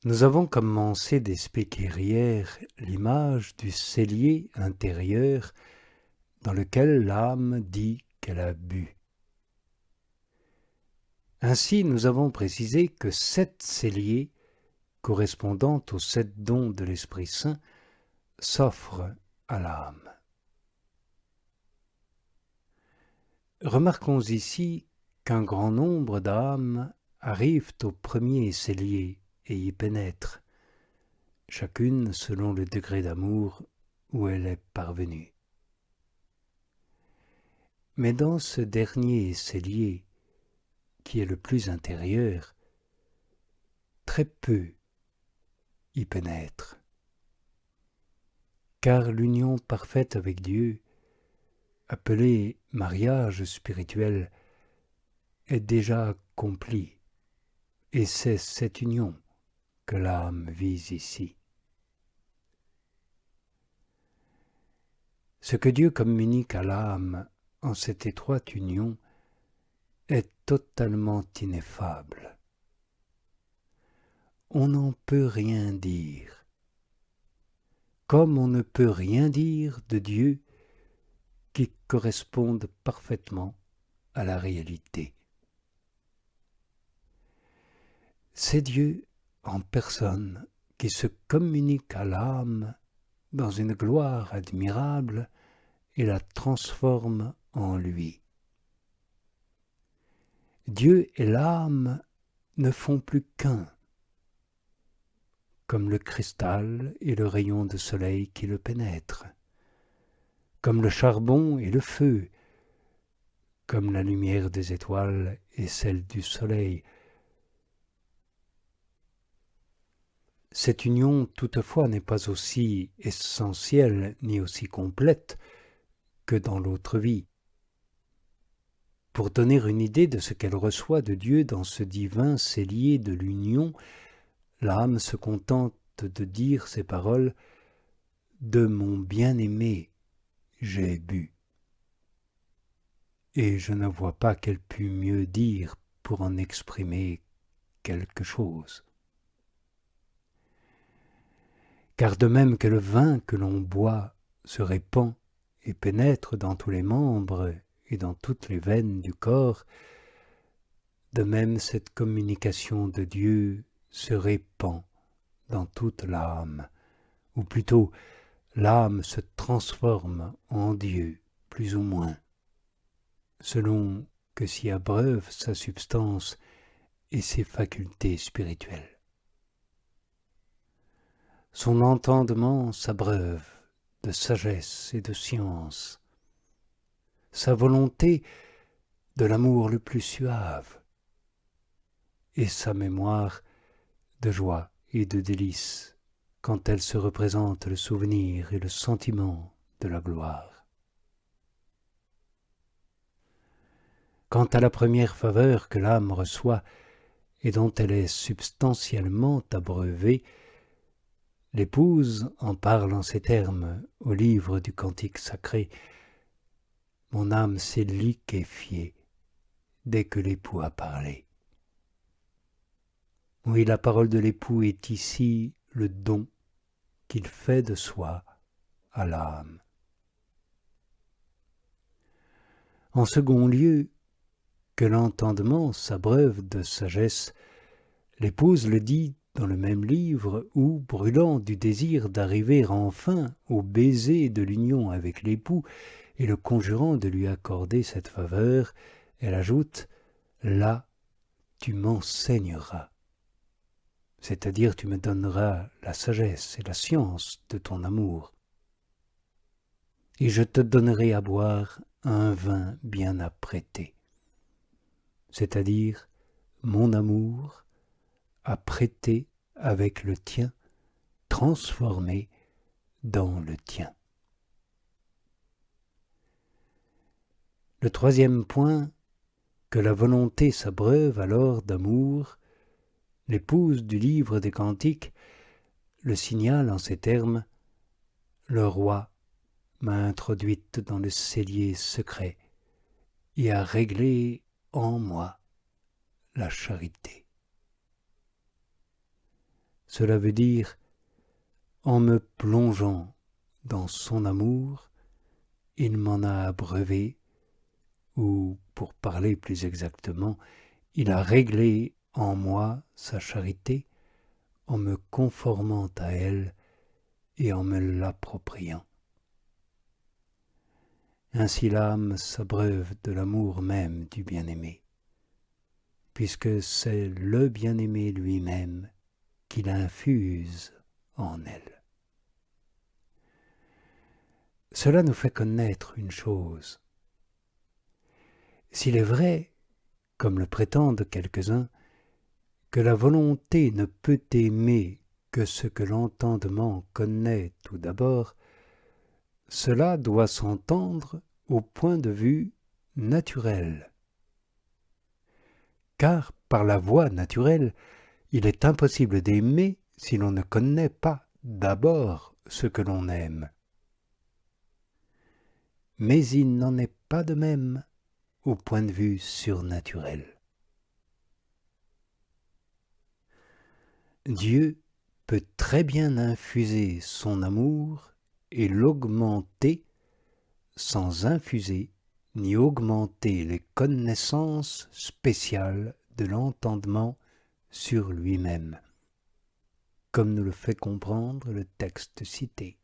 Nous avons commencé d'expliquer hier l'image du cellier intérieur dans lequel l'âme dit qu'elle a bu. Ainsi, nous avons précisé que 7 celliers, correspondant aux 7 dons de l'Esprit Saint, s'offrent à l'âme. Remarquons ici qu'un grand nombre d'âmes arrivent au premier cellier et y pénètrent, chacune selon le degré d'amour où elle est parvenue. Mais dans ce dernier cellier, qui est le plus intérieur, très peu y pénètrent, car l'union parfaite avec Dieu, appelée mariage spirituel, est déjà accomplie, et c'est cette union que l'âme vise ici. Ce que Dieu communique à l'âme en cette étroite union est totalement ineffable. On n'en peut rien dire, comme on ne peut rien dire de Dieu qui corresponde parfaitement à la réalité. C'est Dieu en personne qui se communique à l'âme dans une gloire admirable et la transforme en lui. Dieu et l'âme ne font plus qu'un, comme le cristal et le rayon de soleil qui le pénètrent, comme le charbon et le feu, comme la lumière des étoiles et celle du soleil. Cette union, toutefois, n'est pas aussi essentielle ni aussi complète que dans l'autre vie. Pour donner une idée de ce qu'elle reçoit de Dieu dans ce divin cellier de l'union, l'âme se contente de dire ces paroles « De mon bien-aimé, j'ai bu ». Et je ne vois pas qu'elle pût mieux dire pour en exprimer quelque chose. Car de même que le vin que l'on boit se répand et pénètre dans tous les membres et dans toutes les veines du corps, de même cette communication de Dieu se répand dans toute l'âme, ou plutôt l'âme se transforme en Dieu, plus ou moins, selon que s'y abreuve sa substance et ses facultés spirituelles. Son entendement s'abreuve de sagesse et de science, sa volonté de l'amour le plus suave, et sa mémoire de joie et de délices quand elle se représente le souvenir et le sentiment de la gloire. Quant à la première faveur que l'âme reçoit et dont elle est substantiellement abreuvée, l'épouse en parle en ces termes au livre du Cantique sacré. « Mon âme s'est liquéfiée dès que l'époux a parlé. » Oui, la parole de l'époux est ici le don qu'il fait de soi à l'âme. En second lieu, que l'entendement s'abreuve de sagesse, l'épouse le dit dans le même livre où, brûlant du désir d'arriver enfin au baiser de l'union avec l'époux et le conjurant de lui accorder cette faveur, elle ajoute « Là, tu m'enseigneras ». C'est-à-dire tu me donneras la sagesse et la science de ton amour. Et je te donnerai à boire un vin bien apprêté, c'est-à-dire mon amour apprêté avec le tien, transformé dans le tien. Le troisième point, que la volonté s'abreuve alors d'amour, l'épouse du livre des Cantiques le signale en ces termes « Le roi m'a introduite dans le cellier secret et a réglé en moi la charité. » Cela veut dire en me plongeant dans son amour, il m'en a abreuvé, ou, pour parler plus exactement, il a réglé en moi sa charité en me conformant à elle et en me l'appropriant. Ainsi l'âme s'abreuve de l'amour même du bien-aimé, puisque c'est le bien-aimé lui-même qui l'infuse en elle. Cela nous fait connaître une chose. S'il est vrai, comme le prétendent quelques-uns, que la volonté ne peut aimer que ce que l'entendement connaît tout d'abord, cela doit s'entendre au point de vue naturel. Car par la voie naturelle, il est impossible d'aimer si l'on ne connaît pas d'abord ce que l'on aime. Mais il n'en est pas de même au point de vue surnaturel. Dieu peut très bien infuser son amour et l'augmenter sans infuser ni augmenter les connaissances spéciales de l'entendement sur lui-même, comme nous le fait comprendre le texte cité.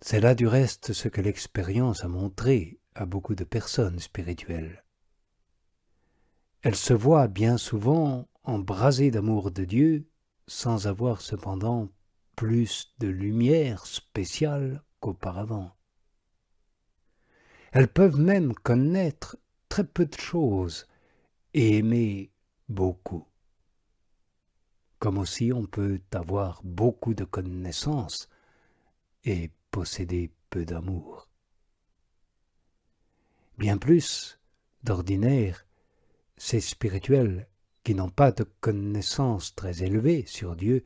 C'est là du reste ce que l'expérience a montré à beaucoup de personnes spirituelles. Elles se voient bien souvent embrasées d'amour de Dieu sans avoir cependant plus de lumière spéciale qu'auparavant. Elles peuvent même connaître très peu de choses et aimer beaucoup. Comme aussi on peut avoir beaucoup de connaissances et posséder peu d'amour. Bien plus, d'ordinaire, ces spirituels qui n'ont pas de connaissances très élevées sur Dieu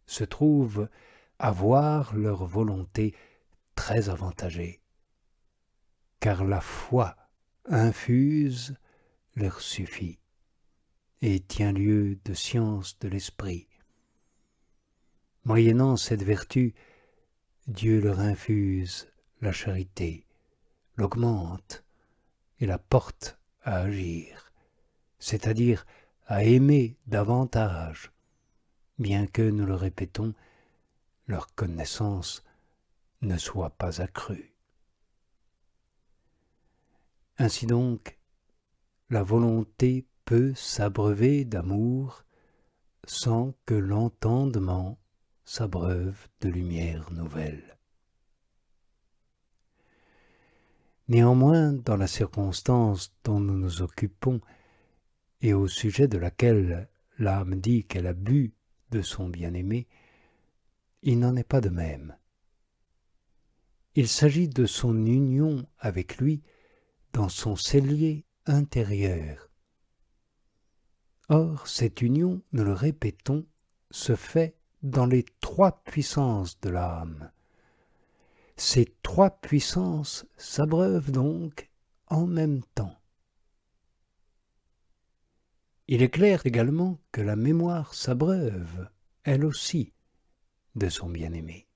se trouvent à voir leur volonté très avantagée, car la foi infuse leur suffit et tient lieu de science de l'esprit. Moyennant cette vertu, Dieu leur infuse la charité, l'augmente et la porte à agir, c'est-à-dire à aimer davantage, bien que, nous le répétons, leur connaissance ne soit pas accrue. Ainsi donc, la volonté peut s'abreuver d'amour sans que l'entendement s'abreuve de lumière nouvelle. Néanmoins, dans la circonstance dont nous nous occupons et au sujet de laquelle l'âme dit qu'elle a bu de son bien-aimé, il n'en est pas de même. Il s'agit de son union avec lui dans son cellier intérieur. Or, cette union, nous le répétons, se fait dans les trois puissances de l'âme. Ces trois puissances s'abreuvent donc en même temps. Il est clair également que la mémoire s'abreuve, elle aussi, de son bien-aimé.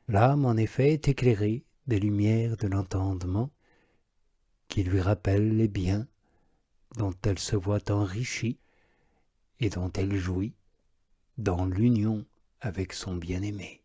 L'âme, en effet, est éclairée des lumières de l'entendement qui lui rappellent les biens dont elle se voit enrichie et dont elle jouit dans l'union avec son bien-aimé.